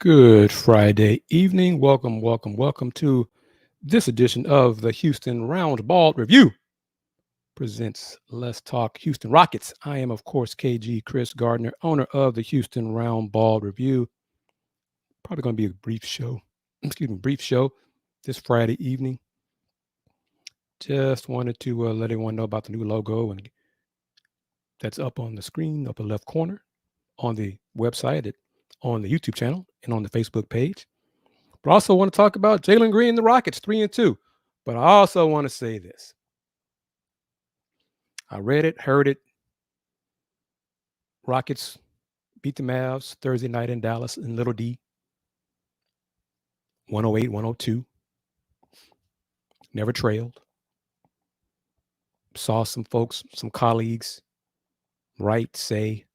Good Friday evening. Welcome to this edition of the Houston Roundball Review presents Let's Talk Houston Rockets. I am, of course, KG Kris Gardner, owner of the Houston Roundball Review. Probably going to be a brief show. Brief show this Friday evening. Just wanted to let everyone know about the new logo, and that's up on the screen, upper left corner, on the website, on the YouTube channel, and on the Facebook page. But I also want to talk about Jalen Green and the Rockets, 3-2. But I also want to say this. I read it, heard it. Rockets beat the Mavs Thursday night in Dallas in Little D. 108-102. Never trailed. Saw some folks, some colleagues say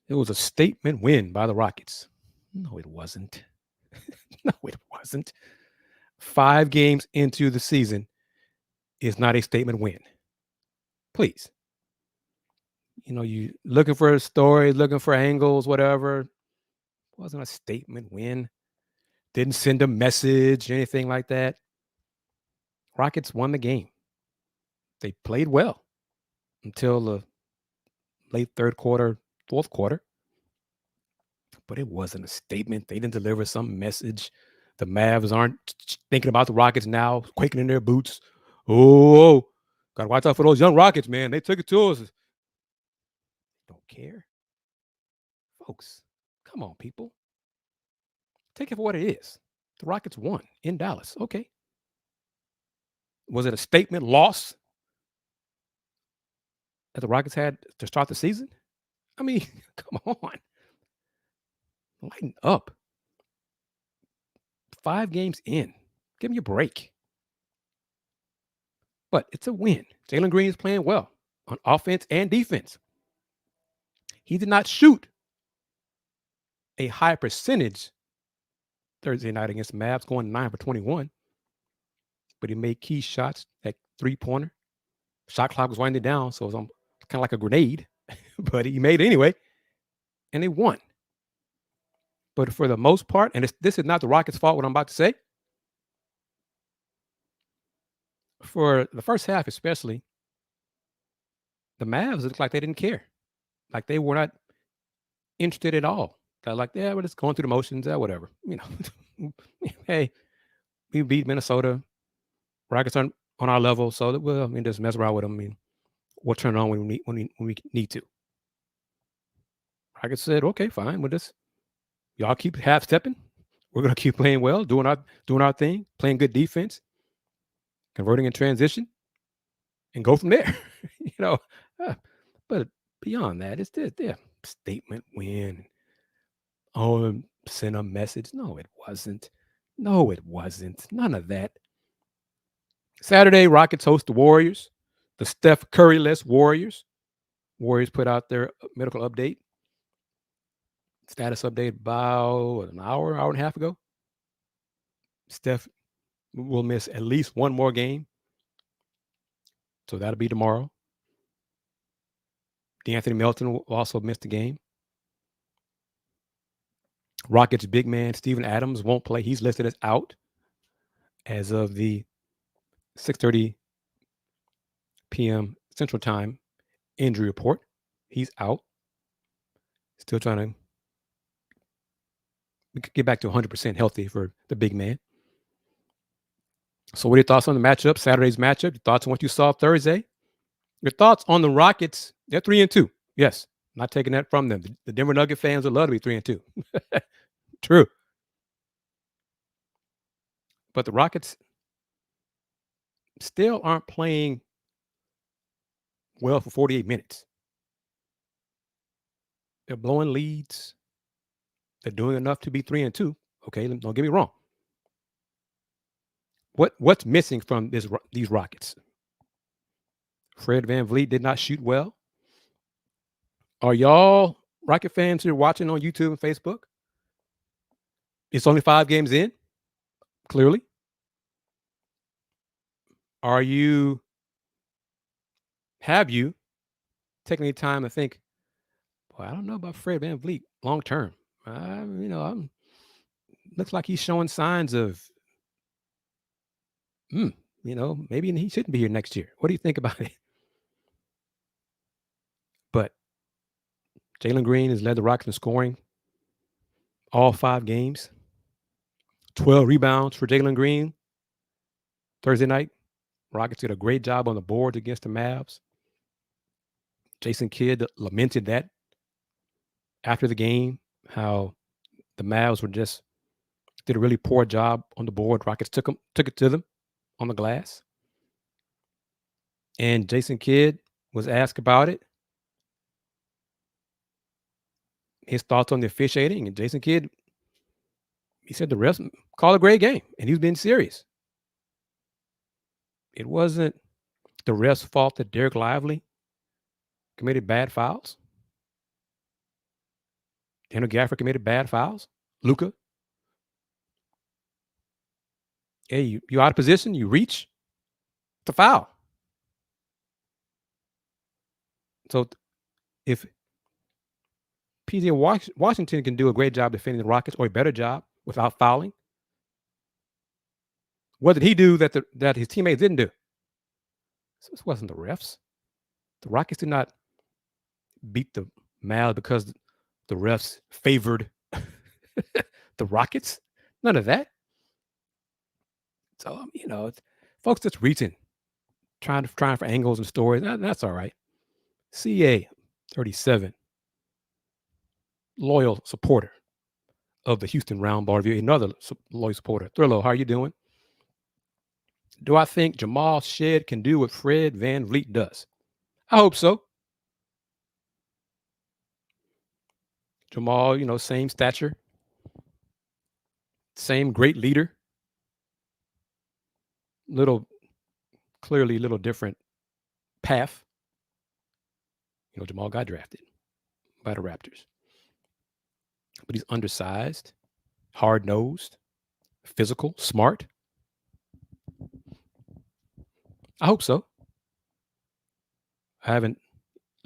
it was a statement win by the Rockets. No, it wasn't. No, it wasn't. 5 games into the season is not a statement win. Please. You looking for a story, looking for angles, whatever. Wasn't a statement win. Didn't send a message, anything like that. Rockets won the game. They played well until the late third quarter, fourth quarter. But it wasn't a statement. They didn't deliver some message. The Mavs aren't thinking about the Rockets now, quaking in their boots. Oh, got to watch out for those young Rockets, man. They took it to us. Don't care. Folks, come on, people. Take it for what it is. The Rockets won in Dallas. Okay. Was it a statement loss that the Rockets had to start the season? I mean, come on. Lighten up. 5 games in. Give me a break. But it's a win. Jalen Green is playing well on offense and defense. He did not shoot a high percentage Thursday night against the Mavs, going 9 for 21. But he made key shots, that three-pointer. Shot clock was winding down, so it was kind of like a grenade. But he made it anyway. And they won. But for the most part, and this is not the Rockets' fault, what I'm about to say. For the first half especially, the Mavs looked like they didn't care. Like they were not interested at all. They're like, yeah, we're just going through the motions, whatever. Hey, we beat Minnesota. Rockets aren't on our level, so we'll just mess around with them. We'll turn it on when we need to. Rockets said, okay, fine. We'll just y'all keep half stepping. We're gonna keep playing well, doing our thing, playing good defense, converting in transition, and go from there. But beyond that, it's this statement win. Oh, send a message. No, it wasn't. None of that. Saturday, Rockets host the Warriors, the Steph Curry-less Warriors. Warriors put out their medical update, status update about an hour and a half ago. Steph will miss at least one more game. So that'll be tomorrow. DeAnthony Melton will also miss the game. Rockets big man Steven Adams won't play. He's listed as out as of the 6:30 p.m. Central Time injury report. He's out. Still trying to get back to 100% healthy for the big man. So what are your thoughts on the matchup, Saturday's matchup? Your thoughts on what you saw Thursday? Your thoughts on the Rockets? They're 3-2. Yes, not taking that from them. The Denver Nugget fans would love to be 3-2. True. But the Rockets still aren't playing well for 48 minutes. They're blowing leads. They're doing enough to be 3-2. Okay, don't get me wrong. What's missing from these Rockets? Fred VanVleet did not shoot well. Are y'all Rocket fans who are watching on YouTube and Facebook? It's only 5 games in, clearly. Have you taken any time to think, well, I don't know about Fred VanVleet long term. I'm looks like he's showing signs of, mm, maybe he shouldn't be here next year. What do you think about it? But Jalen Green has led the Rockets in scoring all 5 games. 12 rebounds for Jalen Green Thursday night. Rockets did a great job on the boards against the Mavs. Jason Kidd lamented that after the game, how the Mavs did a really poor job on the board. Rockets took it to them on the glass. And Jason Kidd was asked about it, his thoughts on the officiating. And Jason Kidd, he said the refs called a great game, and he's been serious. It wasn't the refs' fault that Derek Lively committed bad fouls. Daniel Gafford committed bad fouls. Luka. Hey, you out of position, you reach, it's a foul. So if PJ Washington can do a great job defending the Rockets, or a better job without fouling, what did he do that his teammates didn't do? So this wasn't the refs. The Rockets did not beat the Mavs because the refs favored the Rockets. None of that. So folks just reaching, trying for angles and stories. That's all right. CA 37, loyal supporter of the Houston Roundball Review, another loyal supporter. Thrillo, how are you doing? Do I think Jamal Shead can do what Fred VanVleet does? I hope so. Jamal, same stature, same great leader. Clearly a little different path. Jamal got drafted by the Raptors. But he's undersized, hard-nosed, physical, smart. I hope so. I haven't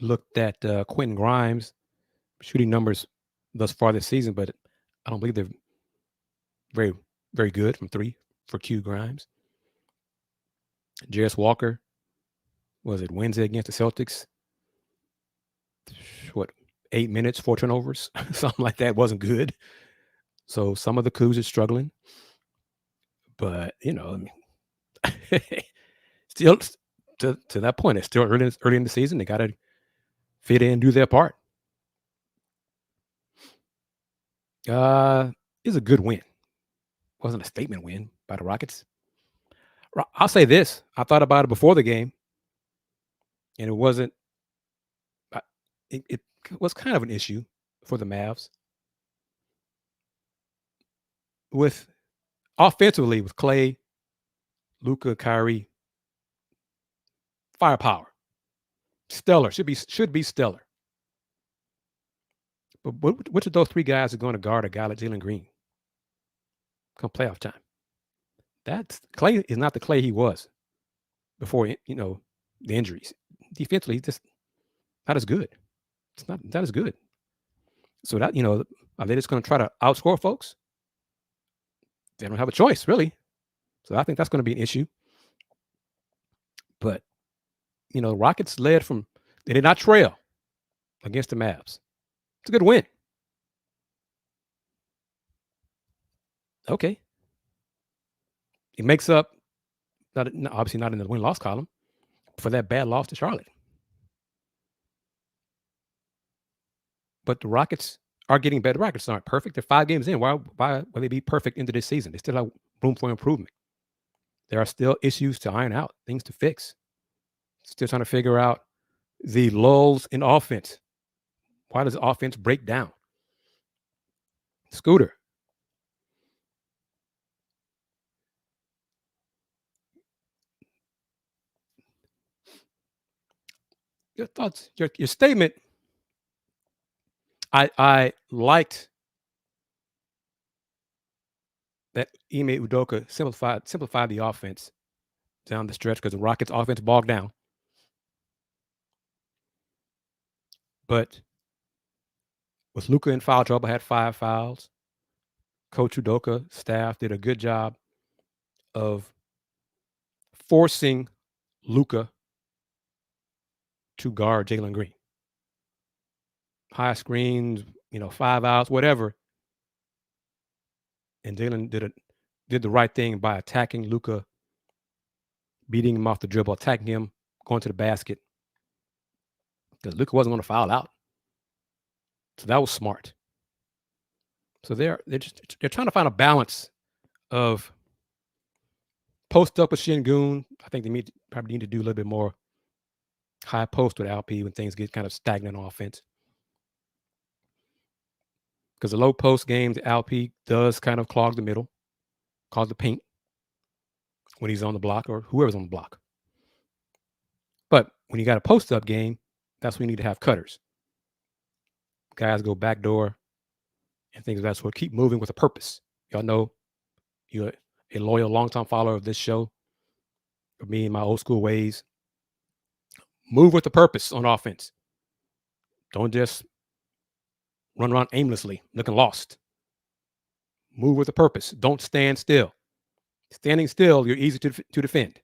looked at Quentin Grimes' shooting numbers thus far this season, but I don't believe they're very, very good from three for Q Grimes. Jarris Walker, was it Wednesday against the Celtics? 8 minutes, 4 turnovers, something like that. Wasn't good. So some of the coups are struggling. But, still to that point, it's still early in the season. They got to fit in, do their part. It's a good win. Wasn't a statement win by the Rockets. I'll say this. I thought about it before the game, and it wasn't. It was kind of an issue for the Mavs. With offensively, with Clay, Luka, Kyrie, firepower, stellar, should be stellar. But which of those three guys are going to guard a guy like Jalen Green come playoff time? Clay is not the Clay he was before the injuries. Defensively, he's just not as good. It's not that as good. So that are they just going to try to outscore folks? They don't have a choice, really. So I think that's going to be an issue. But the Rockets they did not trail against the Mavs. It's a good win. Okay. It makes up, obviously not in the win-loss column, for that bad loss to Charlotte. But the Rockets are getting better. The Rockets aren't perfect. They're 5 games in. Why will they be perfect into this season? They still have room for improvement. There are still issues to iron out, things to fix. Still trying to figure out the lulls in offense. Why does the offense break down? Scooter. Your thoughts, your statement. I liked that Ime Udoka simplified the offense down the stretch because the Rockets' offense bogged down. But with Luka in foul trouble, had 5 fouls. Coach Udoka staff did a good job of forcing Luka to guard Jalen Green. High screens, 5 outs, whatever. And Jalen did the right thing by attacking Luka, beating him off the dribble, attacking him, going to the basket. Because Luka wasn't going to foul out. So that was smart. So they're trying to find a balance of post up with Şengün. I think they probably need to do a little bit more high post with LP when things get kind of stagnant on offense. Because the low post games, LP does kind of clog the middle, clog the paint when he's on the block or whoever's on the block. But when you got a post up game, that's when you need to have cutters. Guys go backdoor and things of that sort. Keep moving with a purpose. Y'all know you're a loyal, long-time follower of this show. For me and my old school ways. Move with a purpose on offense. Don't just run around aimlessly, looking lost. Move with a purpose. Don't stand still. Standing still, you're easy to defend.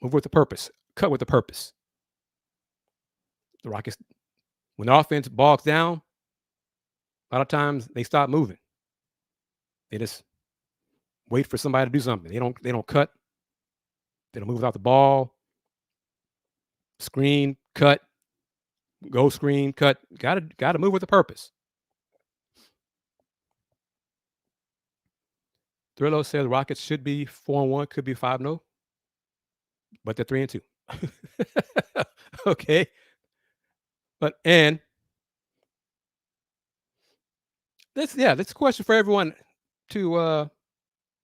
Move with a purpose. Cut with a purpose. The Rockets, when the offense bogs down, a lot of times they stop moving. They just wait for somebody to do something. They don't cut. They don't move without the ball. Screen, cut, go screen, cut. Gotta move with a purpose. Thrillo says the Rockets should be 4-1, could be 5-0, but they're 3-2. Okay. And this a question for everyone to what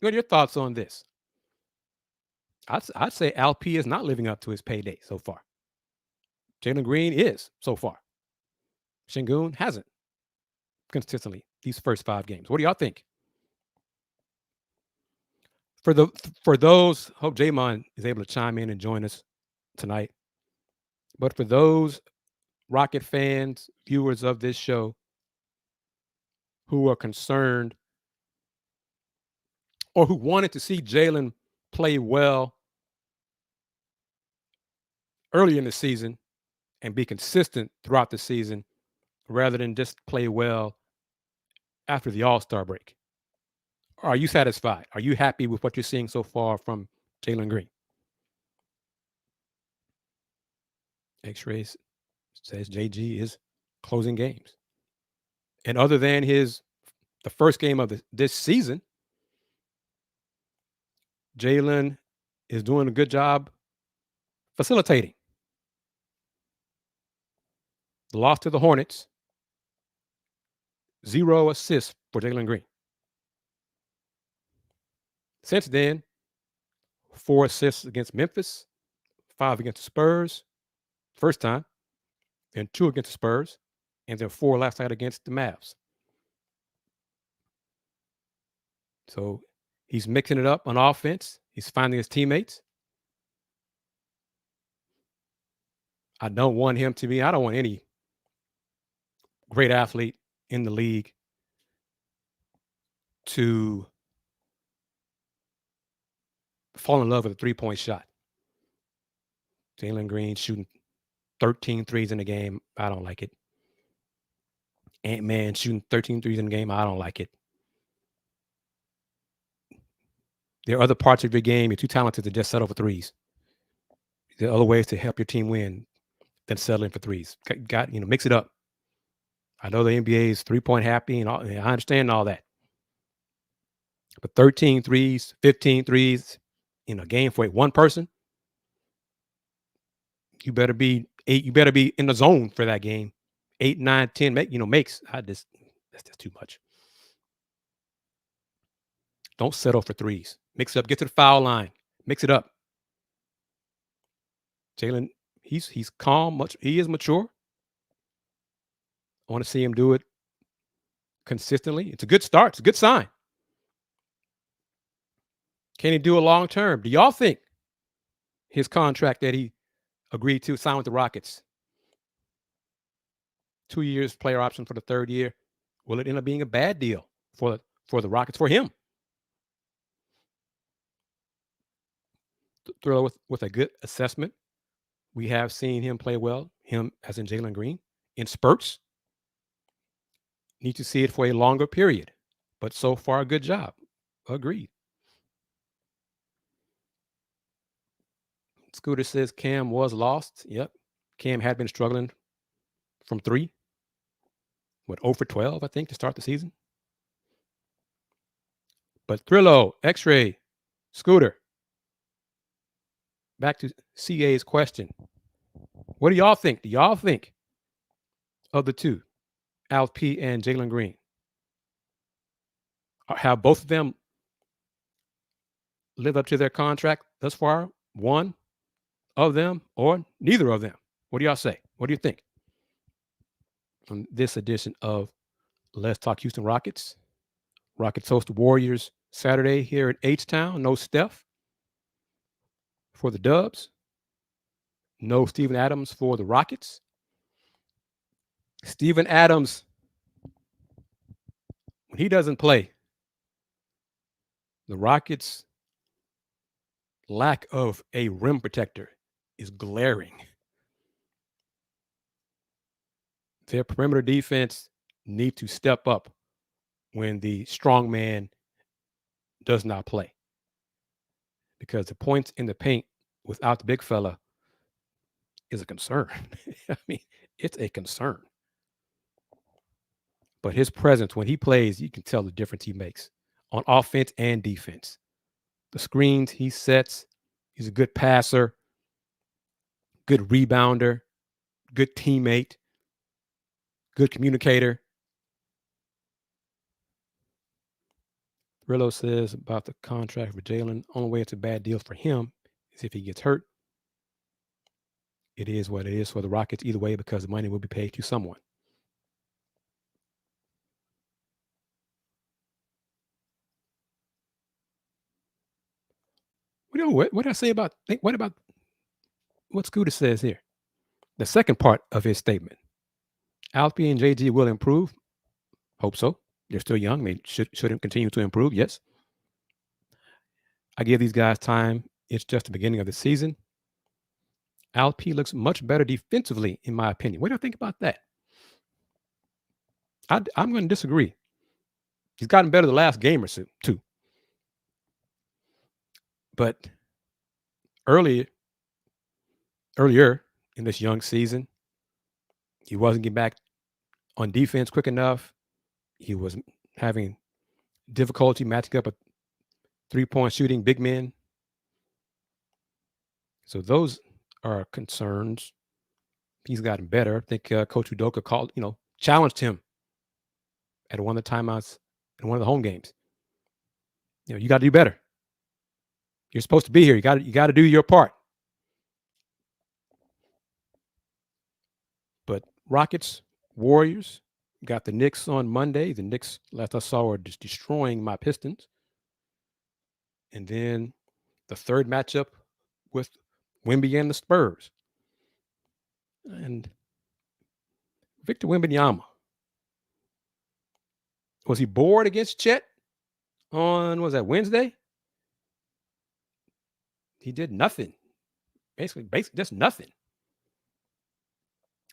are your thoughts on this? I'd say LP is not living up to his payday so far. Jalen Green is so far. Şengün hasn't consistently these first 5 games. What do y'all think? For those, hope Jamon is able to chime in and join us tonight. But for those Rocket fans, viewers of this show who are concerned or who wanted to see Jalen play well early in the season and be consistent throughout the season rather than just play well after the All-Star break. Are you satisfied? Are you happy with what you're seeing so far from Jalen Green? X-Rays says JG is closing games. And other than the first game of this season, Jalen is doing a good job facilitating. The loss to the Hornets, 0 assists for Jalen Green. Since then, 4 assists against Memphis, 5 against the Spurs, first time, and 2 against the Spurs, and then 4 last night against the Mavs. So he's mixing it up on offense. He's finding his teammates. I don't want any great athlete in the league to fall in love with a 3-point shot. Jalen Green shooting 13 threes in the game. I don't like it. Ant-Man shooting 13 threes in the game. I don't like it. There are other parts of your game. You're too talented to just settle for threes. There are other ways to help your team win than settling for threes. Mix it up. I know the NBA is 3-point happy, and I understand all that. But 13 threes, 15 threes in a game for one person, you better be in the zone for that game. 8, 9, 10 makes. That's just too much. Don't settle for threes. Mix it up. Get to the foul line. Mix it up. Jalen, he's calm. He is mature. I want to see him do it consistently. It's a good start. It's a good sign. Can he do it long term? Do y'all think his contract that he agreed to sign with the Rockets 2 years player option for the third year. Will it end up being a bad deal for the Rockets for him? Thriller with a good assessment. We have seen him play well, him as in Jalen Green, in spurts. Need to see it for a longer period. But so far, good job. Agreed. Scooter says Cam was lost. Yep. Cam had been struggling from 3. 0 for 12, I think, to start the season. But Thrillo, X-Ray, Scooter. Back to CA's question. What do y'all think? Do y'all think of the two, Alf P and Jalen Green? Have both of them lived up to their contract thus far? One of them or neither of them? What do y'all say? What do you think? On this edition of Let's Talk Houston Rockets. Rockets host the Warriors Saturday here in H-Town. No Steph for the Dubs. No Steven Adams for the Rockets. Steven Adams, when he doesn't play, the Rockets' lack of a rim protector is glaring. Their perimeter defense need to step up when the strong man does not play. Because the points in the paint without the big fella is a concern. I mean, it's a concern. But his presence, when he plays, you can tell the difference he makes on offense and defense. The screens he sets, he's a good passer, good rebounder, good teammate, good communicator. Rillo says about the contract for Jalen, only way it's a bad deal for him is if he gets hurt. It is what it is for the Rockets either way because the money will be paid to someone. What did I say about what about what Scooter says here? The second part of his statement. Alfie and JG will improve. Hope so. They're still young. They should continue to improve. Yes. I give these guys time. It's just the beginning of the season. Alp looks much better defensively, in my opinion. What do you think about that? I'm going to disagree. He's gotten better the last game or two. But earlier in this young season, he wasn't getting back on defense quick enough. He was having difficulty matching up a three-point shooting big men. So those are concerns. He's gotten better. I think Coach Udoka challenged him at one of the timeouts in one of the home games. You got to do better. You're supposed to be here. You got to do your part. But Rockets, Warriors, got the Knicks on Monday. The Knicks, last I saw, are just destroying my Pistons. And then the third matchup with Wemby and the Spurs. And Victor Wembanyama. Was he bored against Chet on, was that Wednesday? He did nothing. Basically just nothing.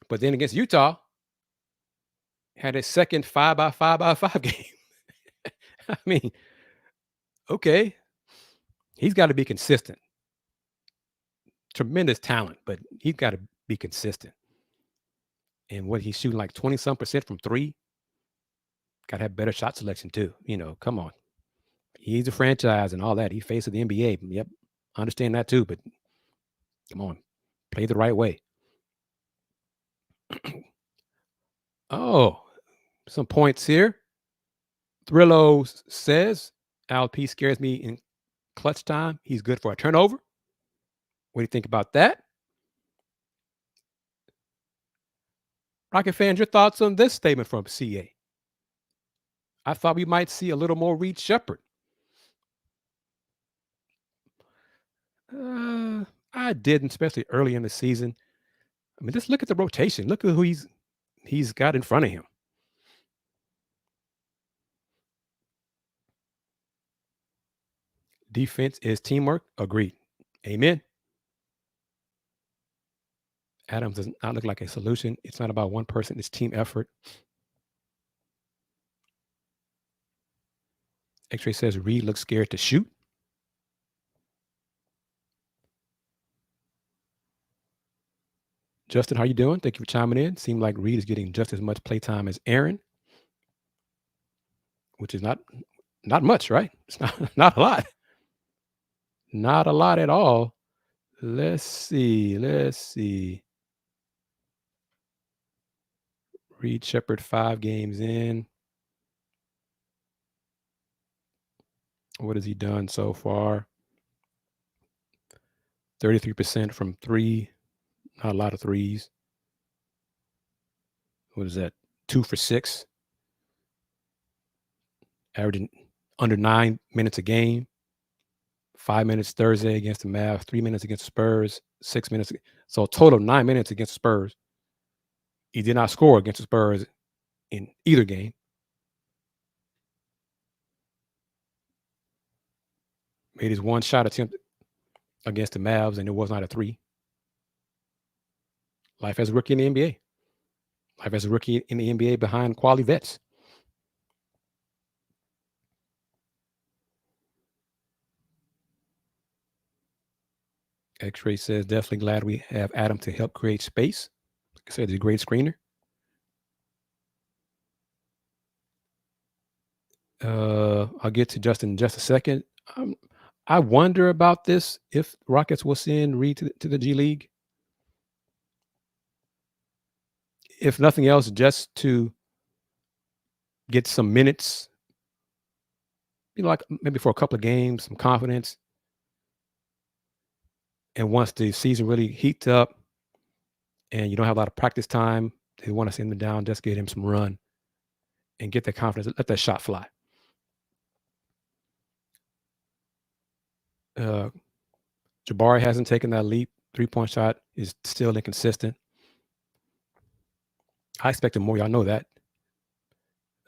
But then against Utah, had a second 5x5x5 game. I mean, okay. He's got to be consistent. Tremendous talent, but he's got to be consistent. And what he's shooting like 20-some% from 3. Got to have better shot selection too. Come on. He's a franchise and all that. He faces the NBA. Yep. I understand that too, but come on. Play the right way. Oh, some points here. Thrillo says Al P scares me in clutch time. He's good for a turnover. What do you think about that? Rocket fans, your thoughts on this statement from CA? I thought we might see a little more Reed Shepherd. I didn't, especially early in the season. I mean, just look at the rotation. Look at who he's he's got in front of him. Defense is teamwork. Agreed. Amen. Adams does not look like a solution. It's not about one person. It's team effort. X-Ray says Reed looks scared to shoot. Justin, how you doing? Thank you for chiming in. Seemed like Reed is getting just as much playtime as Aaron, which is not much, right? It's not a lot. Not a lot at all. Let's see. Reed Shepherd 5 games in. What has he done so far? 33% from 3. Not a lot of threes. What is that? 2 for 6. Averaging under 9 minutes a game. 5 minutes Thursday against the Mavs. 3 minutes against the Spurs. 6 minutes. So a total of 9 minutes against the Spurs. He did not score against the Spurs in either game. Made his one shot attempt against the Mavs, and it was not a 3. Life as a rookie in the NBA. Life as a rookie in the NBA behind quality vets. X-Ray says, definitely glad we have Adam to help create space. Like I said, he's a great screener. I'll get to Justin in just a second. I wonder about this, if Rockets will send Reed to the G League. If nothing else, just to get some minutes, like maybe for a couple of games, some confidence. And once the season really heats up and you don't have a lot of practice time, they want to send him down, just get him some run and get that confidence, let that shot fly. Jabari hasn't taken that leap. 3-point shot is still inconsistent. I expect him more. Y'all know that.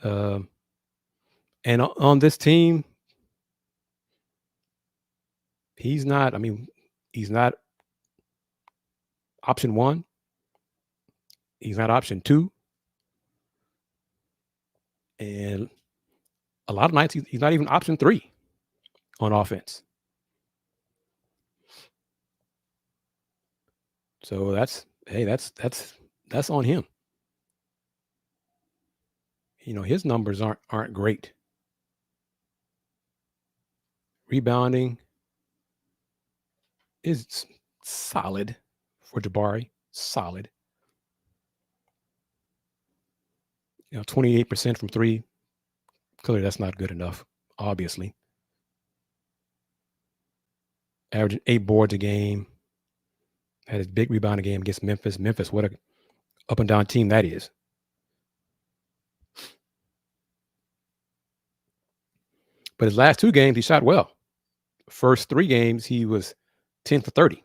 And on this team, he's not option 1. He's not option 2. And a lot of nights he's not even option 3 on offense. So that's on him. His numbers aren't great. Rebounding is solid for Jabari. Solid. 28% from 3. Clearly, that's not good enough, obviously. Averaging 8 boards a game. Had his big rebounding game against Memphis. Memphis, what a up and down team that is. But his last 2 games, he shot well. First 3 games, he was 10 for 30.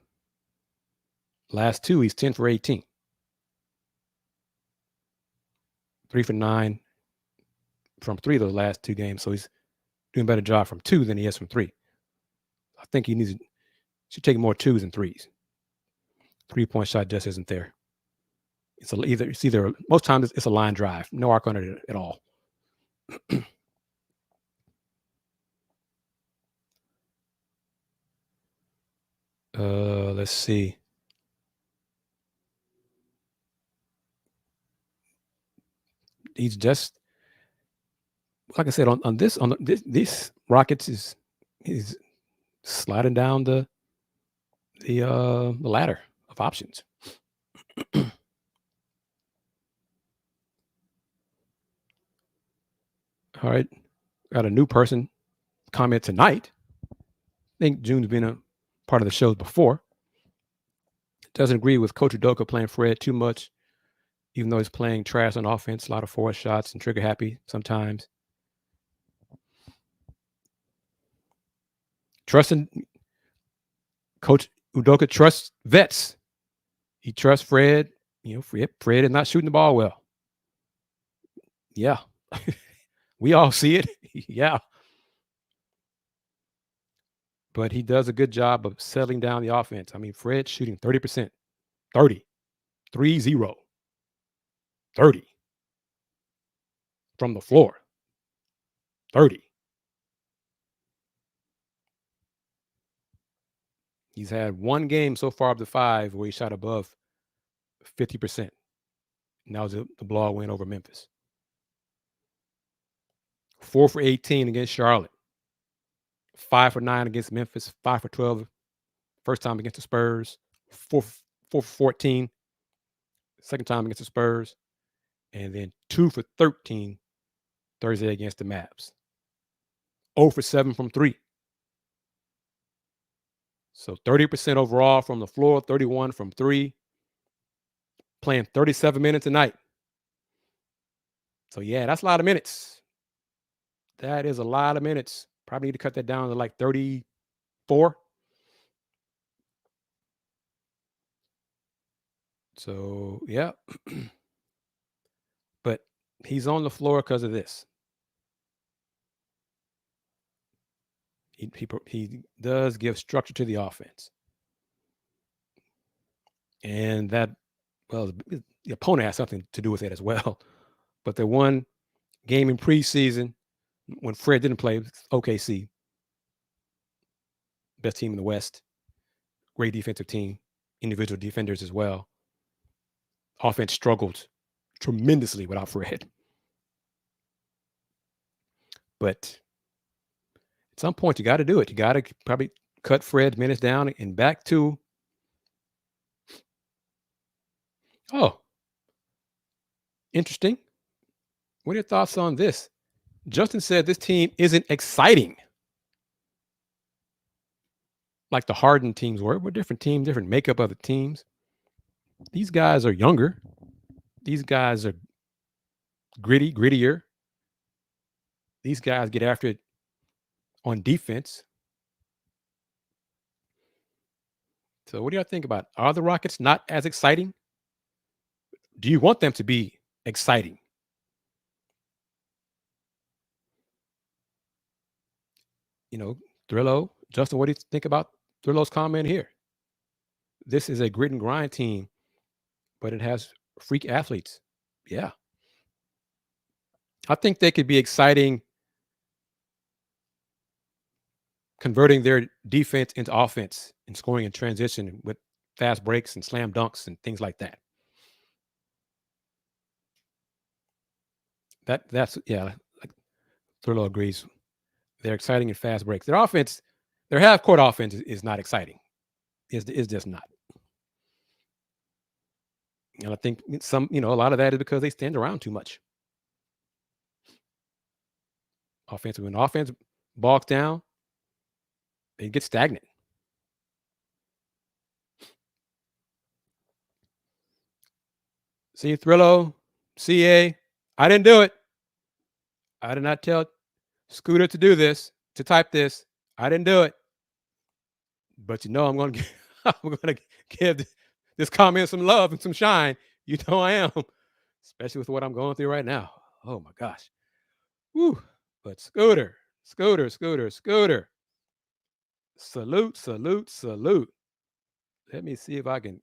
Last 2, he's 10 for 18. 3 for 9 from 3 of those last 2 games. So he's doing a better job from 2 than he is from 3. I think he should take more 2s and 3s. 3-point shot just isn't there. It's either most times it's a line drive, no arc on it at all. Let's see. He's just, like I said, on this Rockets is sliding down the ladder of options. All right, got a new person comment tonight. I think June's been a part of the shows before. Doesn't agree with Coach Udoka playing Fred too much, even though he's playing trash on offense, a lot of forced shots and trigger happy sometimes. Trusting Coach Udoka trusts vets. He trusts Fred. Fred is not shooting the ball well. Yeah. We all see it. Yeah. But he does a good job of settling down the offense. I mean, Fred's shooting 30%, 30, 3-0, 30 from the floor, 30. He's had one game so far of the 5 where he shot above 50%. And that was the blowout win over Memphis. 4 for 18 against Charlotte. 5 for 9 against Memphis. 5 for 12 first time against the Spurs. 4 for 14 second time against the Spurs. And then 2 for 13 Thursday against the Mavs. 0 for 7 from 3. So 30% overall from the floor, 31 from 3. Playing 37 minutes a night. So yeah, that's a lot of minutes. That is a lot of minutes. Probably need to cut that down to like 34. So yeah. But he's on the floor because of this. He does give structure to the offense. And that, well, the opponent has something to do with it as well. But the one game in preseason when Fred didn't play, OKC, best team in the West, great defensive team, individual defenders as well. Offense struggled tremendously without Fred. But at some point, you got to do it. You got to probably cut Fred's minutes down and back to. Oh, interesting. What are your thoughts on this? Justin said this team isn't exciting like the Harden teams were. We're different teams, different makeup of the teams. These guys are younger. These guys are grittier. These guys get after it on defense. So what do y'all think about it? Are the Rockets not as exciting? Do you want them to be exciting? You know, Thrillo, Justin, what do you think about Thrillo's comment here? This is a grit and grind team, but it has freak athletes. Yeah. I think they could be exciting converting their defense into offense and scoring in transition with fast breaks and slam dunks and things like that. That's yeah, like Thurlow agrees. They're exciting and fast breaks. Their offense, their half court offense is not exciting. Is just not. And I think a lot of that is because they stand around too much. Offensive, when offense bogs down, they get stagnant. See, Thrillo, CA, I didn't do it. I did not tell Scooter to do this, to type this. I didn't do it. But I'm going to I'm going to give this comment some love and some shine. You know I am, especially with what I'm going through right now. Oh my gosh. Woo. But Scooter. Salute, salute, salute. Let me see if I can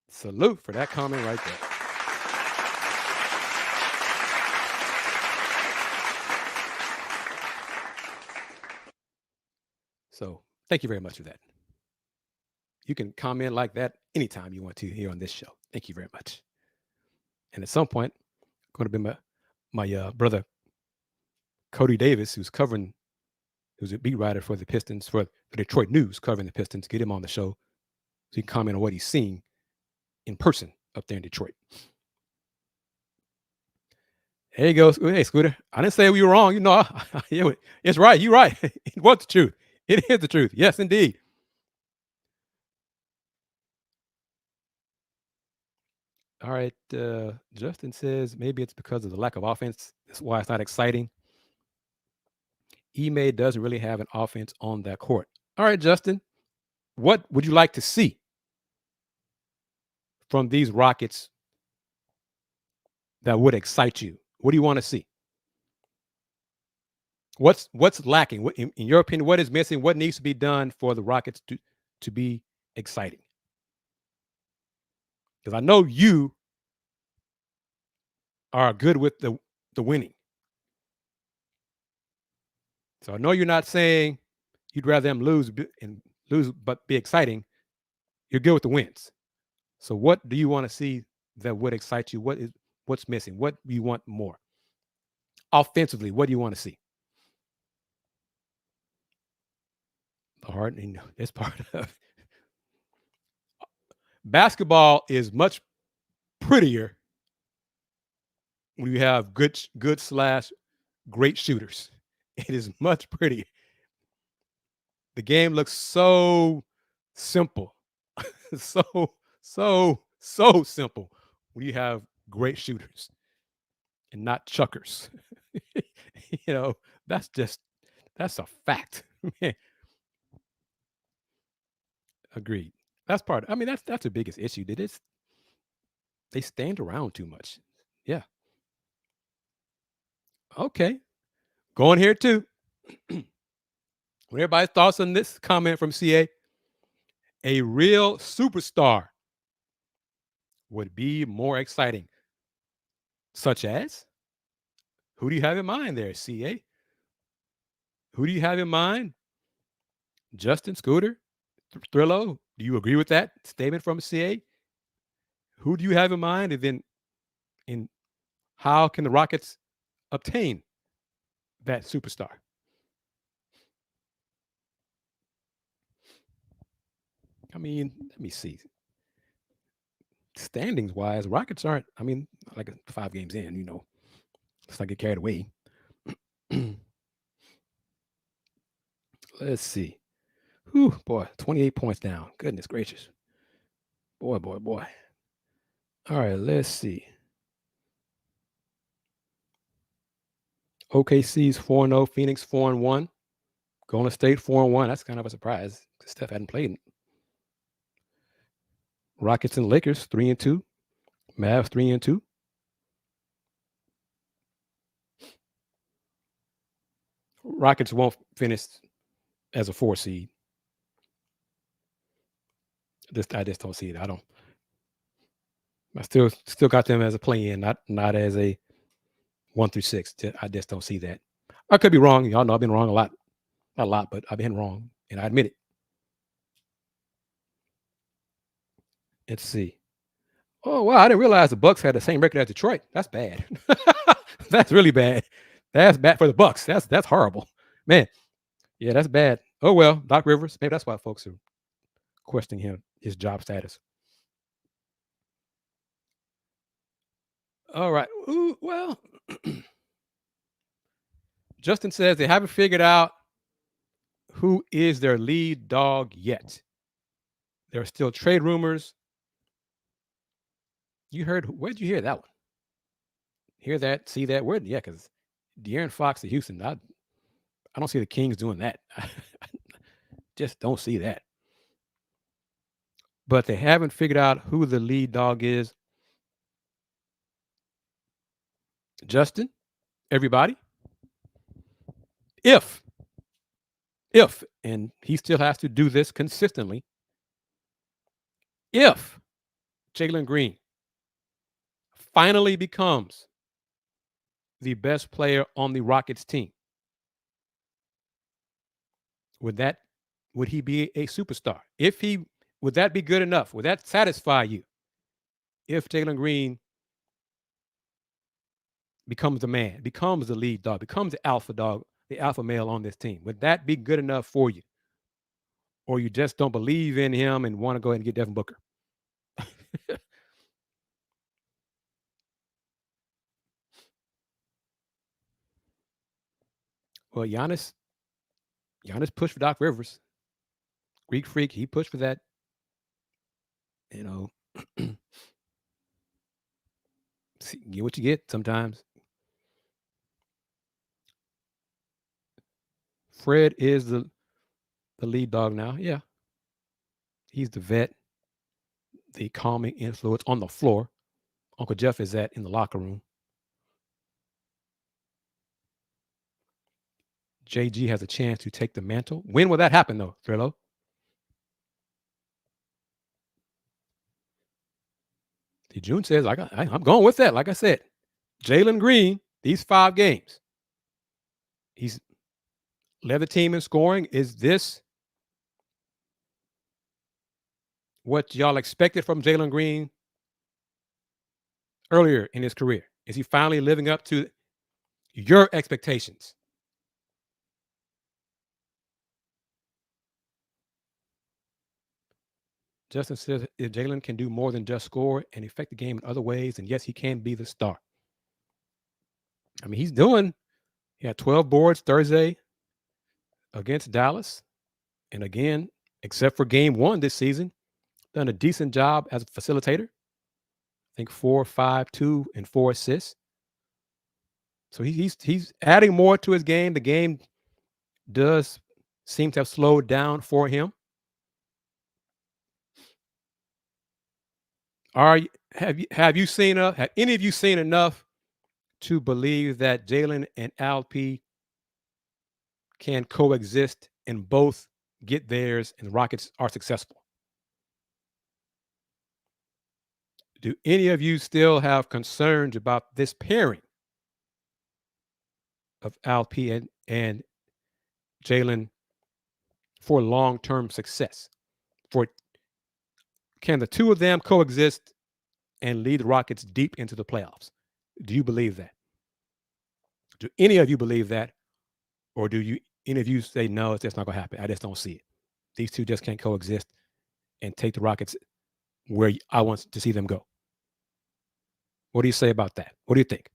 salute for that comment right there. So thank you very much for that. You can comment like that anytime you want to here on this show. Thank you very much. And at some point, going to be my brother Cody Davis, who's a beat writer for the Pistons, for Detroit News, covering the Pistons. Get him on the show so he can comment on what he's seeing in person up there in Detroit. There you go. Hey, Scooter. I didn't say we were wrong. It's right. You're right. It was the truth. It is the truth. Yes, indeed. All right. Justin says maybe it's because of the lack of offense. That's why it's not exciting. Ime doesn't really have an offense on that court. All right, Justin. What would you like to see from these Rockets that would excite you? What do you want to see? What's lacking? What, in your opinion, what is missing? What needs to be done for the Rockets to be exciting? Because I know you are good with the winning. So I know you're not saying you'd rather them lose, but be exciting. You're good with the wins. So what do you want to see that would excite you? What's missing? What do you want more? Offensively, what do you want to see? The hardening is part of basketball is much prettier when you have good slash great shooters. It is much prettier. The game looks so simple. so so simple when you have great shooters and not chuckers. you know, that's a fact. Man, agreed. That's part. I mean, that's the biggest issue. They stand around too much. Yeah. Okay. Going here too. What everybody's thoughts on this comment from CA? A real superstar would be more exciting. Such as? Who do you have in mind there, CA? Who do you have in mind? Justin Scooter? Thrillo? Do you agree with that statement from CA? Who do you have in mind? And then in how can the Rockets obtain that superstar? I mean, let me see. Standings wise, Rockets aren't, I mean, like 5 games in, let's not get carried away. Let's see. Whew, boy, 28 points down. Goodness gracious. Boy, boy, boy. All right, let's see. OKC's 4-0, Phoenix 4-1, Golden State 4-1. That's kind of a surprise. Steph hadn't played. Rockets and Lakers 3-2, Mavs 3-2. Rockets won't finish as a 4 seed. I just don't see it. I still got them as a play-in, not as a 1 through 6. I just don't see that. I could be wrong. Y'all know I've been wrong a lot. Not a lot, but I've been wrong, and I admit it. Let's see. Oh wow, I didn't realize the Bucks had the same record as Detroit. That's bad. That's really bad. That's bad for the Bucks. That's horrible, man. Yeah, that's bad. Oh well, Doc Rivers. Maybe that's why folks are questioning his job status. All right. Ooh, well, Justin says they haven't figured out who is their lead dog yet. There are still trade rumors. You heard? Where'd you hear that one? Hear that? See that? Where? Yeah, because De'Aaron Fox to Houston. I don't see the Kings doing that. Just don't see that. But they haven't figured out who the lead dog is. Justin, everybody, if, and he still has to do this consistently, if Jalen Green finally becomes the best player on the Rockets team, would he be a superstar? Would that be good enough? Would that satisfy you? If Jalen Green becomes the man, becomes the lead dog, becomes the alpha dog, the alpha male on this team, would that be good enough for you? Or you just don't believe in him and want to go ahead and get Devin Booker? Well, Giannis pushed for Doc Rivers. Greek freak, he pushed for that. You know, get what you get sometimes. Fred is the lead dog now. Yeah. He's the vet, the calming influence on the floor. Uncle Jeff is in the locker room. JG has a chance to take the mantle. When will that happen, though, Thrillo? June says, I'm going with that. Like I said, Jalen Green, these 5 games, he's led the team in scoring. Is this what y'all expected from Jalen Green earlier in his career? Is he finally living up to your expectations? Justin says if Jalen can do more than just score and affect the game in other ways, and yes, he can be the star. I mean, he had 12 boards Thursday against Dallas. And again, except for game 1 this season, done a decent job as a facilitator. I think 4, 5, 2, and 4 assists. So he's adding more to his game. The game does seem to have slowed down for him. Have any of you seen enough to believe that Jalen and Alp can coexist and both get theirs and the Rockets are successful? Do any of you still have concerns about this pairing of Alp and Jalen for long-term success? Can the two of them coexist and lead the Rockets deep into the playoffs? Do you believe that? Do any of you believe that? Or do any of you say, no, it's just not going to happen? I just don't see it. These two just can't coexist and take the Rockets where I want to see them go. What do you say about that? What do you think?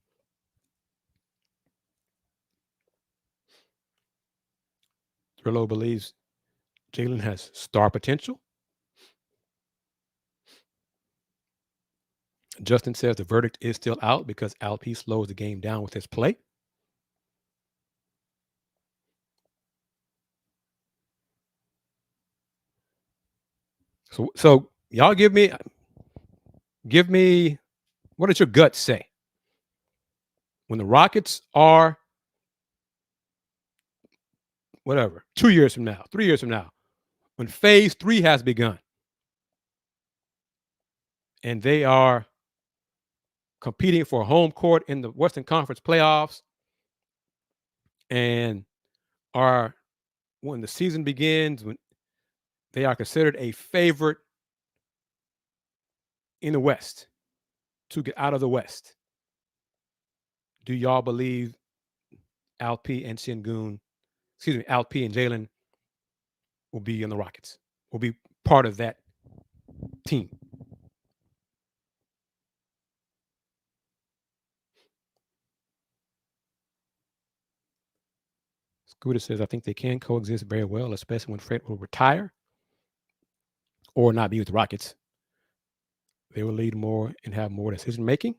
Thrillo believes Jalen has star potential. Justin says the verdict is still out because Alp slows the game down with his play. So y'all give me, what does your gut say? When the Rockets are, 2 years from now, 3 years from now, when phase 3 has begun and they are competing for home court in the Western Conference playoffs and when the season begins, when they are considered a favorite in the West to get out of the West, do y'all believe Alp and Jalen will be in the Rockets, will be part of that team? Scooter says, I think they can coexist very well, especially when Fred will retire or not be with the Rockets. They will lead more and have more decision making.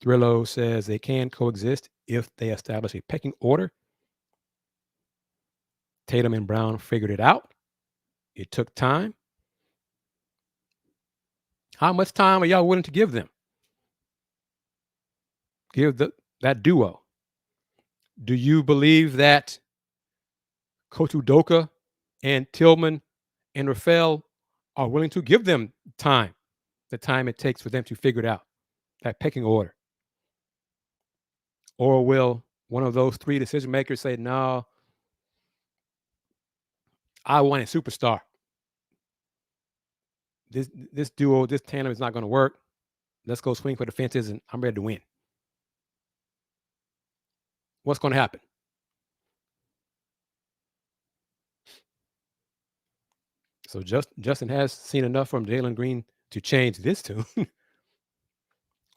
Thrillo says they can coexist if they establish a pecking order. Tatum and Brown figured it out. It took time. How much time are y'all willing to give them? Give that duo. Do you believe that Coach Udoka and Tillman and Rafael are willing to give them time, the time it takes for them to figure it out, that pecking order? Or will one of those 3 decision makers say, no, I want a superstar. This duo, this tandem is not going to work. Let's go swing for the fences and I'm ready to win. What's going to happen? So Justin has seen enough from Jalen Green to change this tune.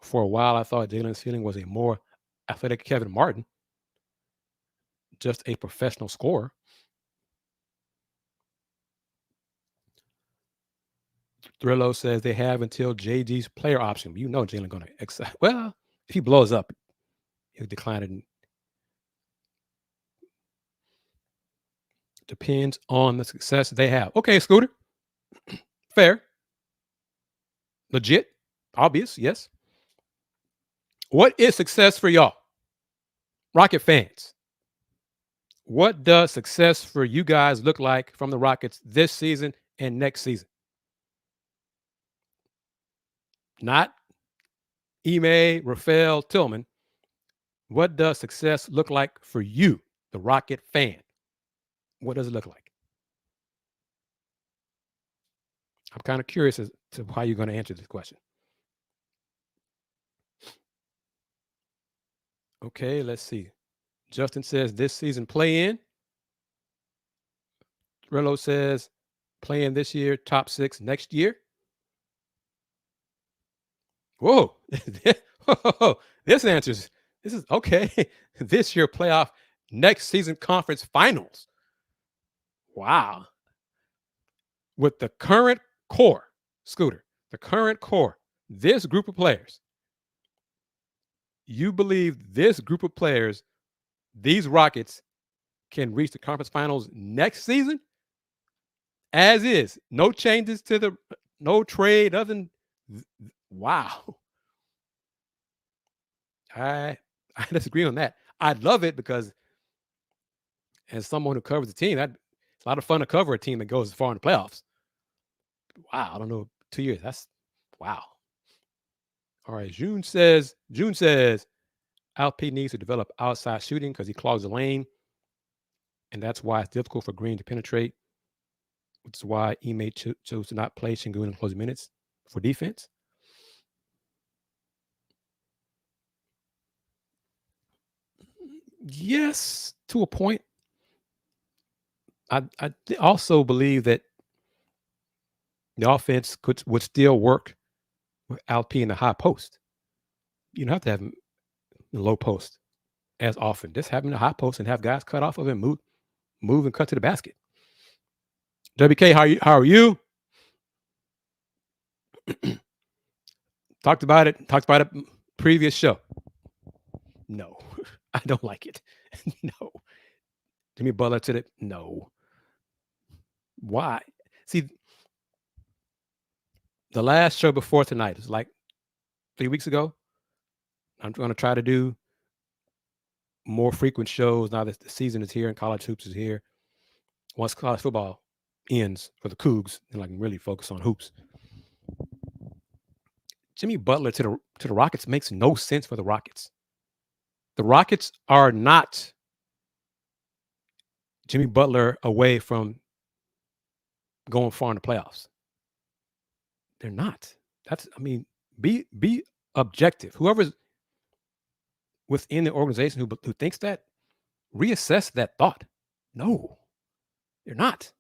For a while, I thought Jalen's feeling was a more athletic Kevin Martin, just a professional scorer. Thrillo says they have until JG's player option. You know Jalen going to excite. Well, if he blows up, he'll decline it. Depends on the success they have. Okay, Scooter. Fair. Legit. Obvious. Yes. What is success for y'all? Rocket fans, what does success for you guys look like from the Rockets this season and next season? Not Ime, Rafael, Tillman. What does success look like for you, the Rocket fan? What does it look like? I'm kind of curious as to how you're going to answer this question. Okay, let's see. Justin says this season play in. Rello says play in this year, top 6 next year. Whoa. This answers. This is okay. This year playoff, next season conference finals. Wow. With the current core, Scooter, the current core, this group of players, you believe this group of players, these Rockets, can reach the conference finals next season? As is. No changes to the, no trade, nothing. Wow. I disagree on that. I'd love it because as someone who covers the team, it's a lot of fun to cover a team that goes as far in the playoffs. Wow, I don't know, 2 years. That's wow. All right, June says, Alp needs to develop outside shooting because he clogs the lane, and that's why it's difficult for Green to penetrate, which is why Ime chose to not play Şengün in closing minutes for defense. Yes, to a point. I also believe that the offense would still work with Alp in the high post. You don't have to have him in the low post as often. Just have him in the high post and have guys cut off of him, move and cut to the basket. WK, how are you? Talked about it previous show. No, I don't like it. No. Jimmy Butler to the no. Why? See, the last show before tonight is like 3 weeks ago. I'm going to try to do more frequent shows now that the season is here and college hoops is here. Once college football ends for the Cougs, then I can really focus on hoops. Jimmy Butler to the Rockets makes no sense for the Rockets. The Rockets are not Jimmy Butler away from going far in the playoffs. They're not. Be objective. Whoever's within the organization who thinks that, reassess that thought. No, they're not.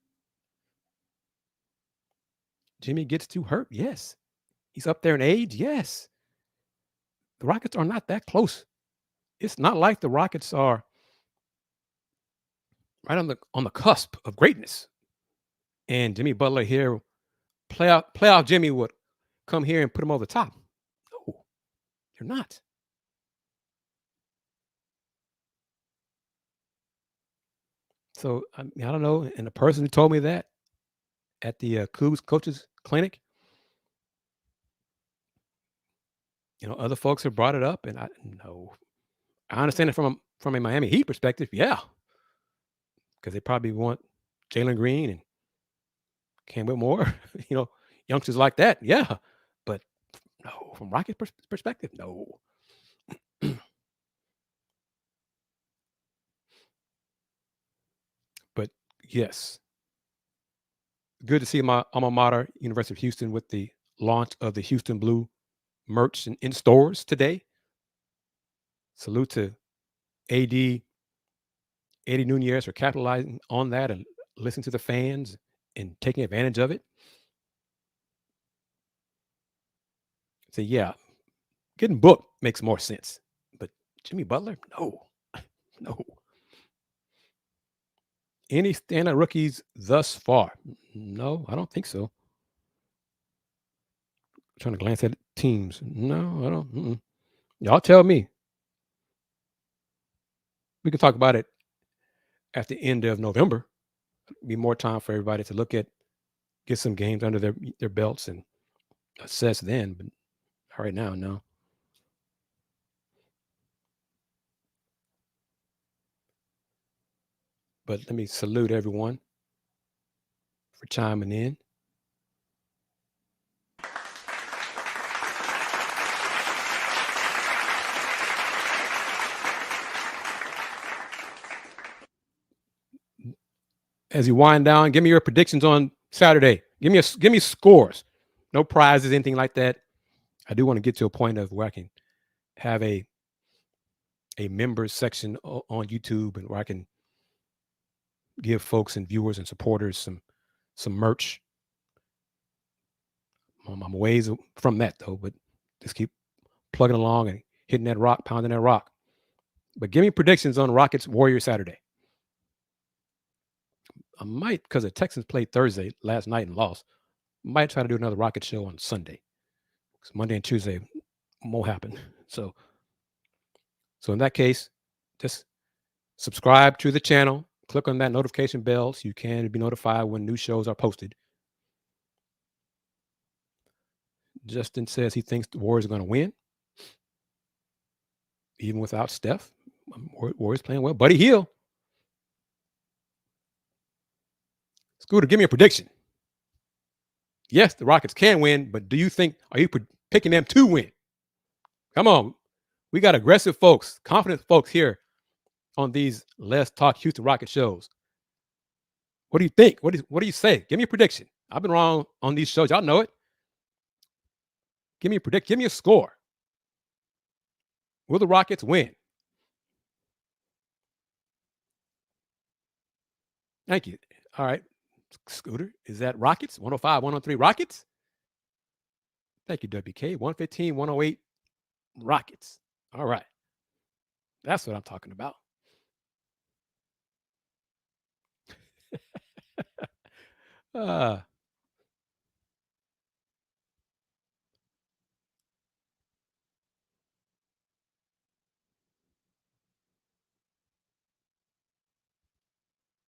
Jimmy gets too hurt. Yes. He's up there in age. Yes. The Rockets are not that close. It's not like the Rockets are right on the cusp of greatness. And Jimmy Butler here, playoff Jimmy would come here and put him over the top. No, they're not. So I don't know. And the person who told me that at the Cougs coaches clinic, other folks have brought it up, and I understand it from a Miami Heat perspective, yeah, because they probably want Jalen Green and Cam Whitmore, youngsters like that, yeah. But no, from Rocket perspective, no. But yes, good to see my alma mater, University of Houston, with the launch of the Houston Blue merch in stores today. Salute to AD Eddie Nunez for capitalizing on that and listening to the fans and taking advantage of it. So yeah, getting booked makes more sense. But Jimmy Butler, no, no. Any standout rookies thus far? No, I don't think so. Trying to glance at teams. No, I don't. Y'all tell me. We can talk about it at the end of November. Be more time for everybody to get some games under their belts and assess then. But right now, no. But let me salute everyone for chiming in. As you wind down, give me your predictions on Saturday. Give me scores. No prizes, anything like that. I do want to get to a point of where I can have a members section on YouTube, and where I can give folks and viewers and supporters some merch. I'm a ways from that though, but just keep plugging along and hitting that rock, pounding that rock. But give me predictions on Rockets Warriors Saturday. I might, because the Texans played Thursday last night and lost, might try to do another Rocket show on Sunday. Because Monday and Tuesday won't happen. So in that case, just subscribe to the channel. Click on that notification bell so you can be notified when new shows are posted. Justin says he thinks the Warriors are going to win, even without Steph. Warriors playing well. Buddy Hill. Scooter, give me a prediction. Yes, the Rockets can win, but are you picking them to win? Come on. We got aggressive folks, confident folks here on these Let's Talk Houston Rockets shows. What do you think? What do you say? Give me a prediction. I've been wrong on these shows. Y'all know it. Give me a prediction. Give me a score. Will the Rockets win? Thank you. All right. Scooter, is that Rockets? 105, 103 Rockets? Thank you, WK. 115, 108 Rockets. All right. That's what I'm talking about.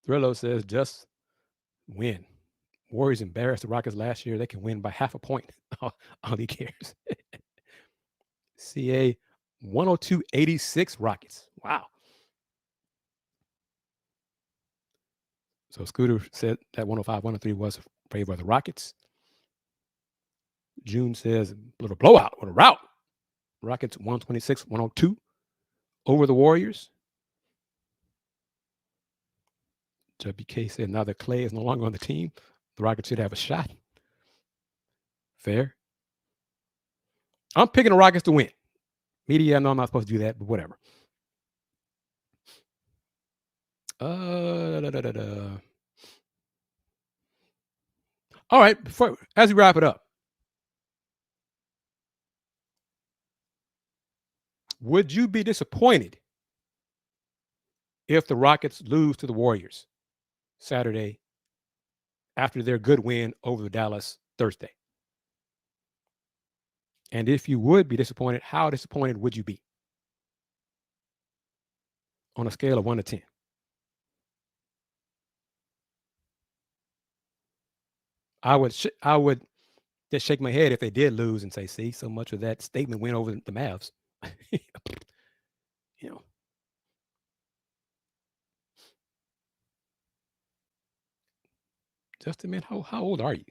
Thrillo says just win. Warriors embarrassed the Rockets last year. They can win by half a point. All he cares. CA 102-86 Rockets. Wow. So Scooter said that 105, 103 was in favor of the Rockets. June says a little blowout. What a rout. Rockets 126, 102 over the Warriors. WK said now that Clay is no longer on the team, the Rockets should have a shot. Fair. I'm picking the Rockets to win. Media, I know I'm not supposed to do that, but whatever. All right, as we wrap it up, would you be disappointed if the Rockets lose to the Warriors Saturday after their good win over the Dallas Thursday? And if you would be disappointed, how disappointed would you be? On a scale of 1 to 10. I would just shake my head if they did lose and say, see, so much of that statement went over the Mavs. You know. Justin, man, how old are you?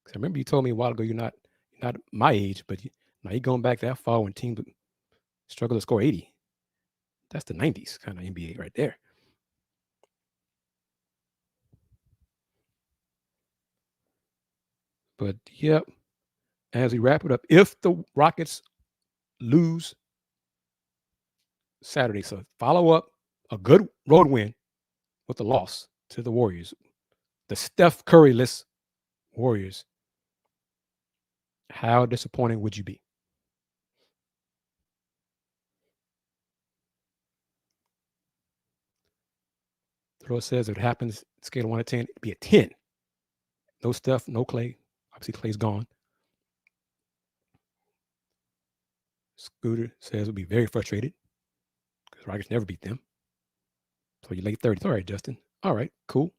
Because I remember you told me a while ago you're not my age, but now you're going back that far when teams struggle to score 80. That's the 90s kind of NBA right there. But yep, as we wrap it up, if the Rockets lose Saturday, so follow up a good road win with a loss to the Warriors, the Steph Curry-less Warriors, how disappointing would you be? Throw says if it happens, scale of 1 to 10, it'd be a 10. No Steph, no Clay. Obviously, Clay's gone. Scooter says we'll be very frustrated because Rockets never beat them. So you're late 30s. All right, Justin. All right, cool.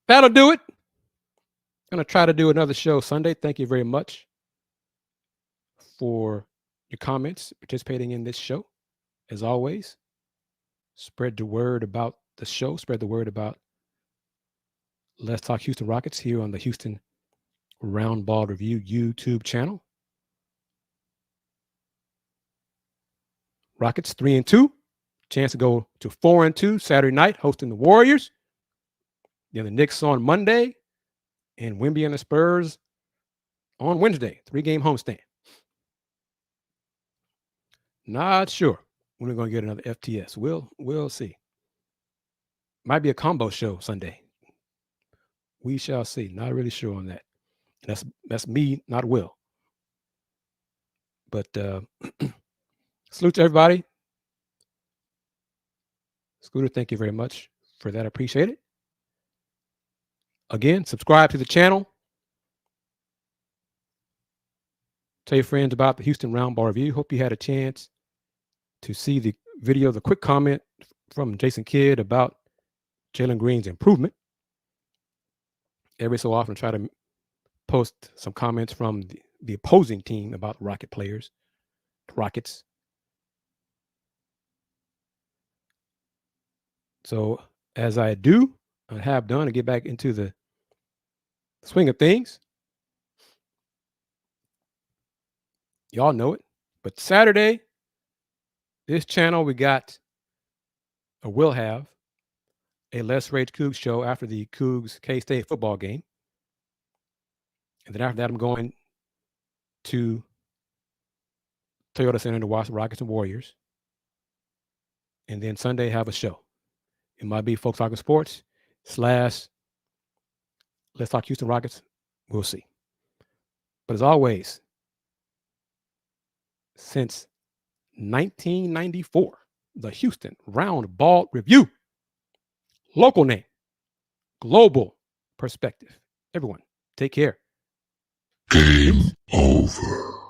That'll do it. I'm going to try to do another show Sunday. Thank you very much for your comments, participating in this show. As always, spread the word about the show, spread the word about Let's Talk Houston Rockets here on the Houston Roundball Review YouTube channel. Rockets 3-2. Chance to go to 4-2 Saturday night, hosting the Warriors. Then the Knicks on Monday, and Wemby and the Spurs on Wednesday. 3-game homestand. Not sure when we're going to get another FTS. We'll see. Might be a combo show Sunday. We shall see. Not really sure on that. That's me, not Will. But salute to everybody. Scooter, thank you very much for that. I appreciate it. Again, subscribe to the channel. Tell your friends about the Houston Roundball Review. Hope you had a chance to see the video, the quick comment from Jason Kidd about Jalen Green's improvement. Every so often, try to post some comments from the opposing team about Rocket players, Rockets. So as I have done, to get back into the swing of things. Y'all know it. But Saturday, this channel, we got, or will have, a Let's Rage Cougs show after the Cougs K-State football game. And then after that, I'm going to Toyota Center to watch the Rockets and Warriors. And then Sunday, have a show. It might be Folks Talking Sports / Let's Talk Houston Rockets. We'll see. But as always, since 1994, the Houston Roundball Review. Local name, global perspective. Everyone, take care. Game over.